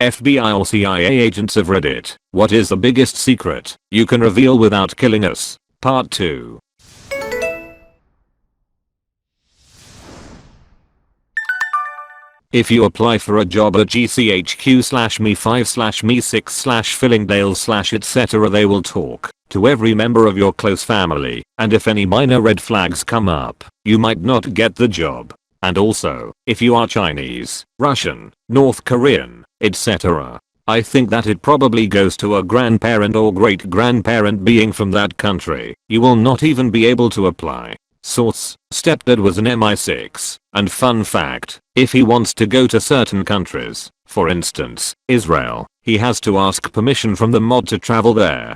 FBI or CIA agents of Reddit, what is the biggest secret you can reveal without killing us? Part 2. If you apply for a job at GCHQ/me5/me6/Fillingdale/ etc, they will talk to every member of your close family, and if any minor red flags come up, you might not get the job. And also, if you are Chinese, Russian, North Korean, etc, I think that it probably goes to a grandparent or great-grandparent being from that country, you will not even be able to apply. Source: stepdad was an MI6, and fun fact, if he wants to go to certain countries, for instance, Israel, he has to ask permission from the mob to travel there.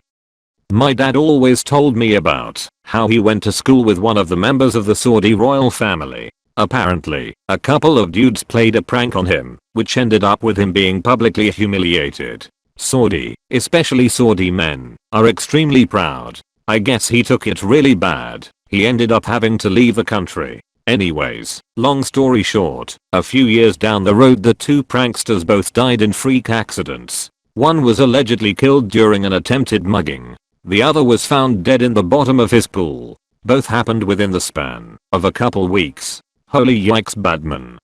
My dad always told me about how he went to school with one of the members of the Saudi royal family. Apparently, a couple of dudes played a prank on him, which ended up with him being publicly humiliated. Saudi, especially Saudi men, are extremely proud. I guess he took it really bad. He ended up having to leave the country. Anyways, long story short, a few years down the road the two pranksters both died in freak accidents. One was allegedly killed during an attempted mugging. The other was found dead in the bottom of his pool. Both happened within the span of a couple weeks. Holy yikes, Badman.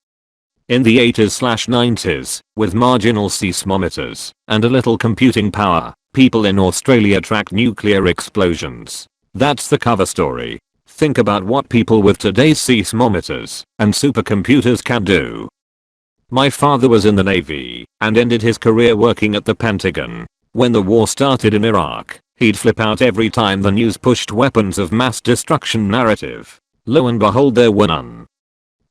In the 80s/90s, with marginal seismometers and a little computing power, people in Australia tracked nuclear explosions. That's the cover story. Think about what people with today's seismometers and supercomputers can do. My father was in the Navy and ended his career working at the Pentagon. When the war started in Iraq, he'd flip out every time the news pushed weapons of mass destruction narrative. Lo and behold, there were none.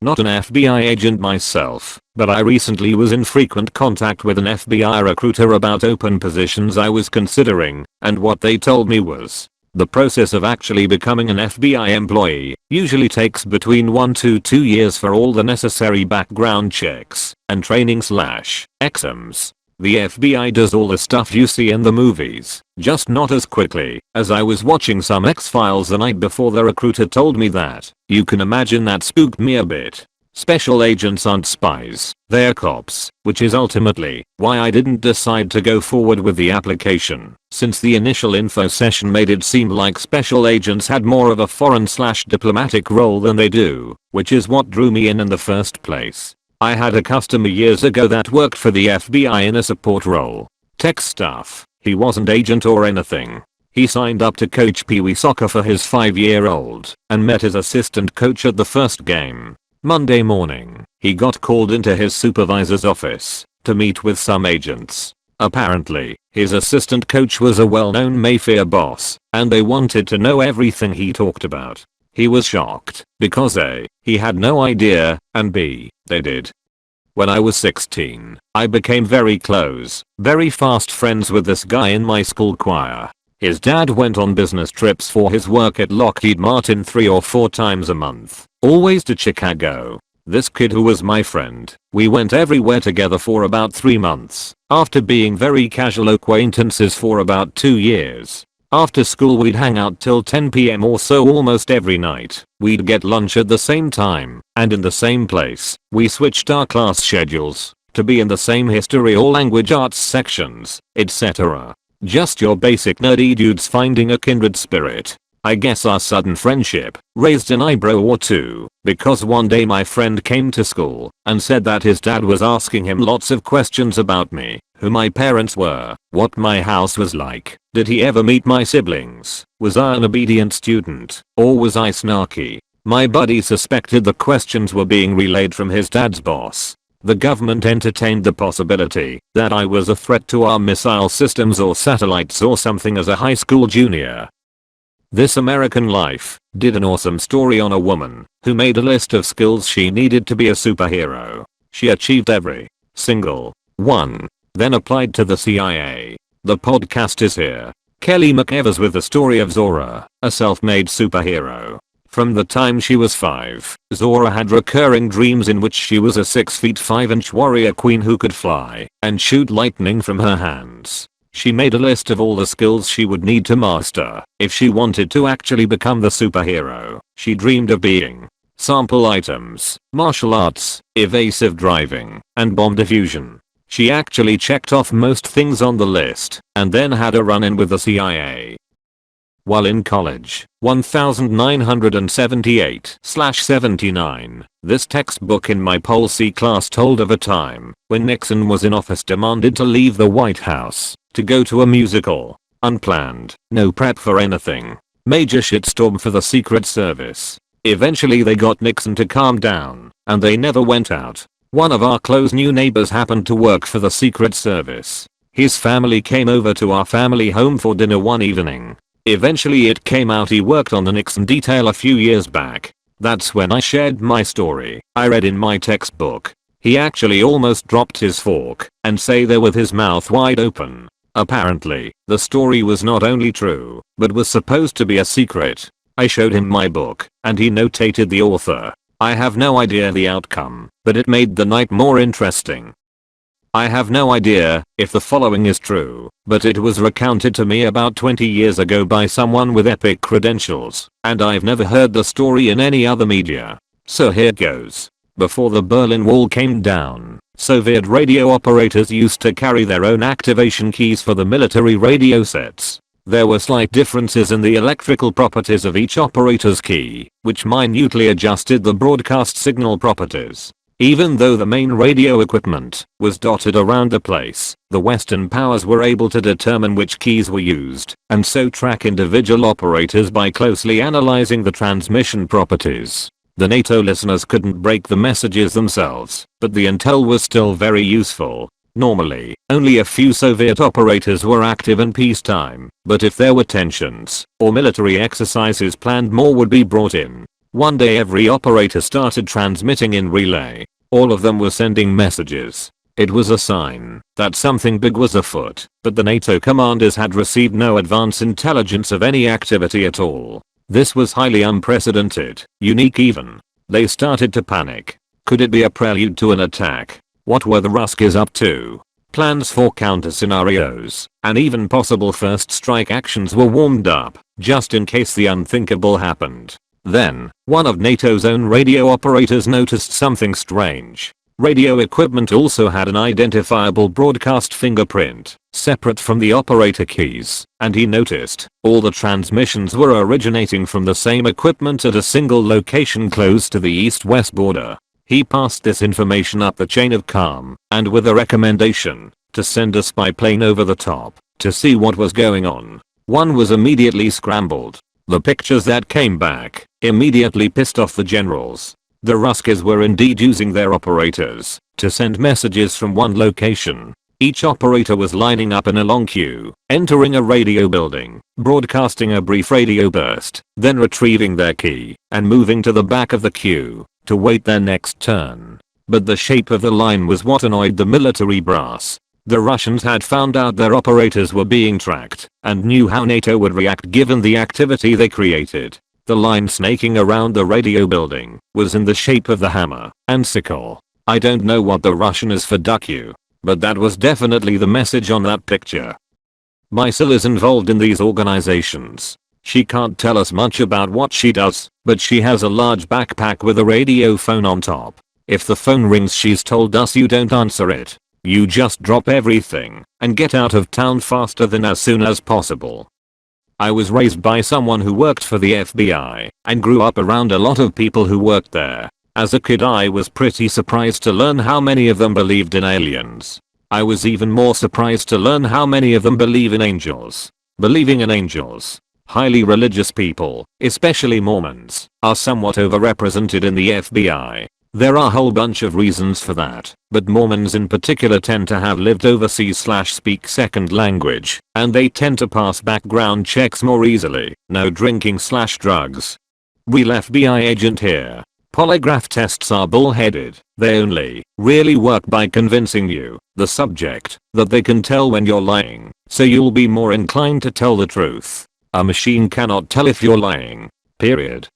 Not an FBI agent myself, but I recently was in frequent contact with an FBI recruiter about open positions I was considering, and what they told me was, the process of actually becoming an FBI employee usually takes between 1 to 2 years for all the necessary background checks and training/exams. The FBI does all the stuff you see in the movies, just not as quickly. As I was watching some X-Files the night before, the recruiter told me that. You can imagine that spooked me a bit. Special agents aren't spies, they're cops, which is ultimately why I didn't decide to go forward with the application, since the initial info session made it seem like special agents had more of a foreign/diplomatic role than they do, which is what drew me in the first place. I had a customer years ago that worked for the FBI in a support role. Tech stuff. He wasn't agent or anything. He signed up to coach Pee Wee soccer for his 5-year-old and met his assistant coach at the first game. Monday morning, he got called into his supervisor's office to meet with some agents. Apparently, his assistant coach was a well-known Mayfair boss, and they wanted to know everything he talked about. He was shocked, because A, he had no idea, and B, they did. When I was 16, I became very close, very fast friends with this guy in my school choir. His dad went on business trips for his work at Lockheed Martin 3 or 4 times a month, always to Chicago. This kid who was my friend, we went everywhere together for about 3 months, after being very casual acquaintances for about 2 years. After school we'd hang out till 10 PM or so almost every night. We'd get lunch at the same time and in the same place. We switched our class schedules to be in the same history or language arts sections, etc. Just your basic nerdy dudes finding a kindred spirit. I guess our sudden friendship raised an eyebrow or two, because one day my friend came to school and said that his dad was asking him lots of questions about me, who my parents were, what my house was like, did he ever meet my siblings, was I an obedient student, or was I snarky? My buddy suspected the questions were being relayed from his dad's boss. The government entertained the possibility that I was a threat to our missile systems or satellites or something as a high school junior. This American Life did an awesome story on a woman who made a list of skills she needed to be a superhero. She achieved every single one, then applied to the CIA. The podcast is here. Kelly McEvers with the story of Zora, a self-made superhero. From the time she was 5, Zora had recurring dreams in which she was a 6'5" warrior queen who could fly and shoot lightning from her hands. She made a list of all the skills she would need to master if she wanted to actually become the superhero she dreamed of being. Sample items: martial arts, evasive driving, and bomb diffusion. She actually checked off most things on the list and then had a run-in with the CIA. While in college, 1978/79, this textbook in my policy class told of a time when Nixon was in office demanded to leave the White House to go to a musical. Unplanned, no prep for anything. Major shitstorm for the Secret Service. Eventually they got Nixon to calm down, and they never went out. One of our close new neighbors happened to work for the Secret Service. His family came over to our family home for dinner one evening. Eventually it came out he worked on the Nixon detail a few years back. That's when I shared my story I read in my textbook. He actually almost dropped his fork and sat there with his mouth wide open. Apparently, the story was not only true, but was supposed to be a secret. I showed him my book, and he notated the author. I have no idea the outcome, but it made the night more interesting. I have no idea if the following is true, but it was recounted to me about 20 years ago by someone with epic credentials, and I've never heard the story in any other media. So here goes. Before the Berlin Wall came down, Soviet radio operators used to carry their own activation keys for the military radio sets. There were slight differences in the electrical properties of each operator's key, which minutely adjusted the broadcast signal properties. Even though the main radio equipment was dotted around the place, the Western powers were able to determine which keys were used, and so track individual operators by closely analyzing the transmission properties. The NATO listeners couldn't break the messages themselves, but the intel was still very useful. Normally, only a few Soviet operators were active in peacetime, but if there were tensions or military exercises planned, more would be brought in. One day every operator started transmitting in relay. All of them were sending messages. It was a sign that something big was afoot, but the NATO commanders had received no advance intelligence of any activity at all. This was highly unprecedented, unique even. They started to panic. Could it be a prelude to an attack? What were the Ruskies up to? Plans for counter scenarios and even possible first strike actions were warmed up, just in case the unthinkable happened. Then, one of NATO's own radio operators noticed something strange. Radio equipment also had an identifiable broadcast fingerprint, separate from the operator keys, and he noticed all the transmissions were originating from the same equipment at a single location close to the east-west border. He passed this information up the chain of command, and with a recommendation to send a spy plane over the top to see what was going on. One was immediately scrambled. The pictures that came back immediately pissed off the generals. The Ruskies were indeed using their operators to send messages from one location. Each operator was lining up in a long queue, entering a radio building, broadcasting a brief radio burst, then retrieving their key and moving to the back of the queue to wait their next turn. But the shape of the line was what annoyed the military brass. The Russians had found out their operators were being tracked and knew how NATO would react given the activity they created. The line snaking around the radio building was in the shape of the hammer and sickle. I don't know what the Russian is for duck you, but that was definitely the message on that picture. My sil is involved in these organizations. She can't tell us much about what she does, but she has a large backpack with a radio phone on top. If the phone rings, she's told us you don't answer it. You just drop everything and get out of town faster than as soon as possible. I was raised by someone who worked for the FBI and grew up around a lot of people who worked there. As a kid I was pretty surprised to learn how many of them believed in aliens. I was even more surprised to learn how many of them believe in angels. Believing in angels. Highly religious people, especially Mormons, are somewhat overrepresented in the FBI. There are a whole bunch of reasons for that, but Mormons in particular tend to have lived overseas/speak second language, and they tend to pass background checks more easily. No drinking/drugs. Real FBI agent here. Polygraph tests are bullheaded. They only really work by convincing you, the subject, that they can tell when you're lying, so you'll be more inclined to tell the truth. A machine cannot tell if you're lying. Period.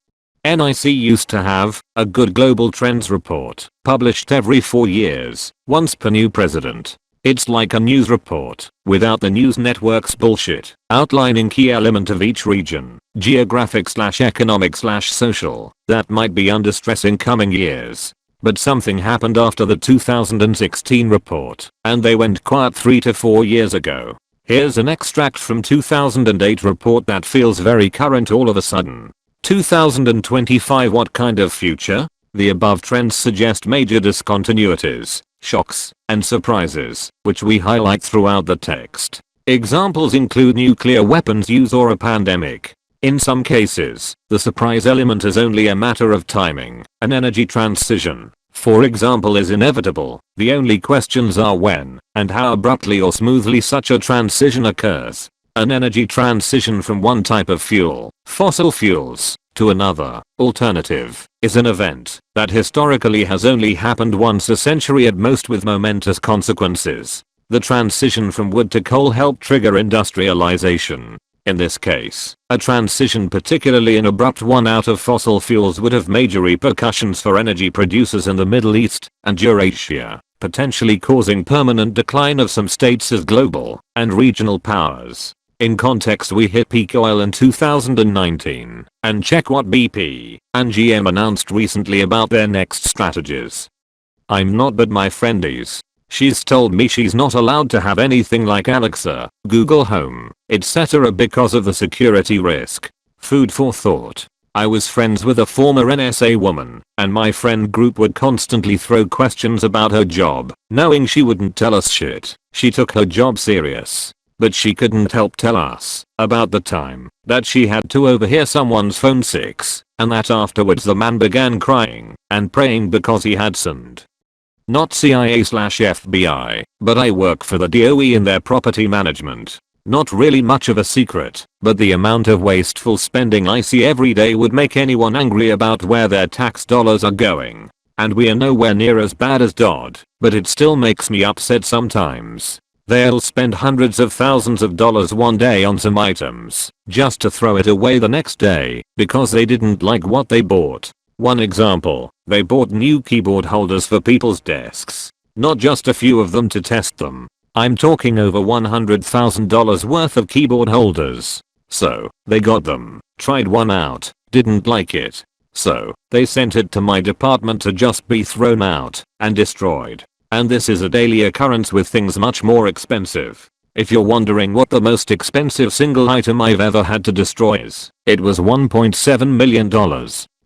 NIC used to have a good global trends report, published every 4 years, once per new president. It's like a news report, without the news network's bullshit, outlining key element of each region, geographic/economic/social, that might be under stress in coming years. but something happened after the 2016 report, and they went quiet 3 to 4 years ago. Here's an extract from 2008 report that feels very current all of a sudden. 2025 What kind of future? The above trends suggest major discontinuities, shocks, and surprises, which we highlight throughout the text. Examples include nuclear weapons use or a pandemic. In some cases, the surprise element is only a matter of timing. An energy transition, for example, is inevitable. The only questions are when and how abruptly or smoothly such a transition occurs. An energy transition from one type of fuel, fossil fuels, to another, alternative, is an event that historically has only happened once a century at most, with momentous consequences. The transition from wood to coal helped trigger industrialization. In this case, a transition, particularly an abrupt one out of fossil fuels, would have major repercussions for energy producers in the Middle East and Eurasia, potentially causing permanent decline of some states as global and regional powers. In context, we hit peak oil in 2019, and check what BP and GM announced recently about their next strategies. I'm not, but my friend is. She's told me she's not allowed to have anything like Alexa, Google Home, etc. because of the security risk. Food for thought. I was friends with a former NSA woman, and my friend group would constantly throw questions about her job, knowing she wouldn't tell us shit. She took her job serious. But she couldn't help tell us about the time that she had to overhear someone's phone sex, and that afterwards the man began crying and praying because he had sinned. Not CIA/FBI, but I work for the DOE in their property management. Not really much of a secret, but the amount of wasteful spending I see every day would make anyone angry about where their tax dollars are going. And we are nowhere near as bad as Dodd, but it still makes me upset sometimes. They'll spend hundreds of thousands of dollars one day on some items, just to throw it away the next day, because they didn't like what they bought. One example, they bought new keyboard holders for people's desks. Not just a few of them to test them. I'm talking over $100,000 worth of keyboard holders. So, they got them, tried one out, didn't like it. So, they sent it to my department to just be thrown out and destroyed. And this is a daily occurrence with things much more expensive. If you're wondering what the most expensive single item I've ever had to destroy is, it was $1.7 million.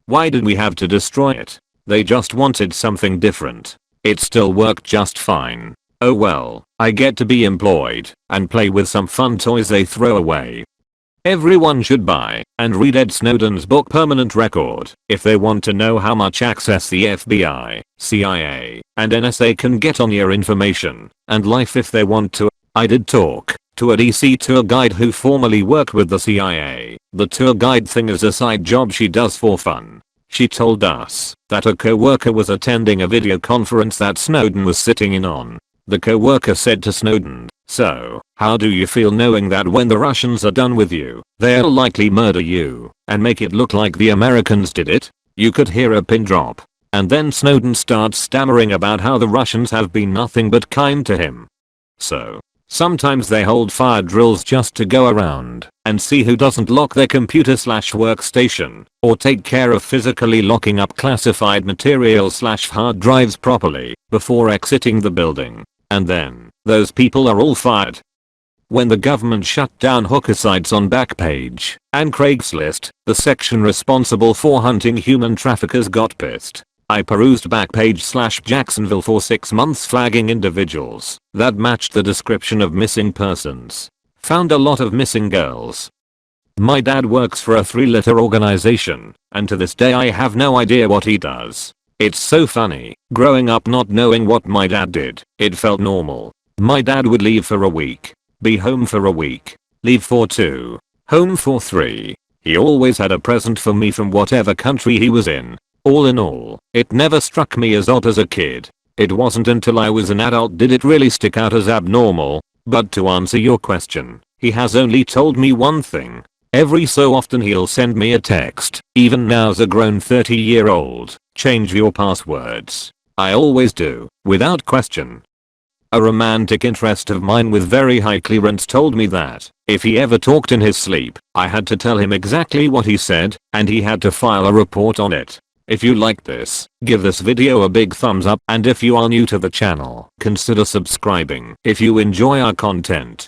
Why did we have to destroy it? They just wanted something different. It still worked just fine. Oh well, I get to be employed and play with some fun toys they throw away. Everyone should buy and read Ed Snowden's book Permanent Record if they want to know how much access the FBI, CIA, and NSA can get on your information and life if they want to. I did talk to a DC tour guide who formerly worked with the CIA. The tour guide thing is a side job she does for fun. She told us that a coworker was attending a video conference that Snowden was sitting in on. The coworker said to Snowden, "So, how do you feel knowing that when the Russians are done with you, they'll likely murder you and make it look like the Americans did it?" You could hear a pin drop. And then Snowden starts stammering about how the Russians have been nothing but kind to him. So, sometimes they hold fire drills just to go around and see who doesn't lock their computer/workstation or take care of physically locking up classified material/hard drives properly before exiting the building. And then, those people are all fired. When the government shut down hooker sites on Backpage and Craigslist, the section responsible for hunting human traffickers got pissed. I perused Backpage/Jacksonville for 6 months, flagging individuals that matched the description of missing persons. Found a lot of missing girls. My dad works for a 3-letter organization, and to this day I have no idea what he does. It's so funny, growing up not knowing what my dad did. It felt normal. My dad would leave for a week, be home for a week, leave for 2, home for 3. He always had a present for me from whatever country he was in. All in all, it never struck me as odd as a kid. It wasn't until I was an adult did it really stick out as abnormal. But to answer your question, he has only told me one thing. Every so often he'll send me a text, even now as a grown 30-year-old, "Change your passwords." I always do, without question. A romantic interest of mine with very high clearance told me that, if he ever talked in his sleep, I had to tell him exactly what he said, and he had to file a report on it. If you like this, give this video a big thumbs up, and if you are new to the channel, consider subscribing. If you enjoy our content,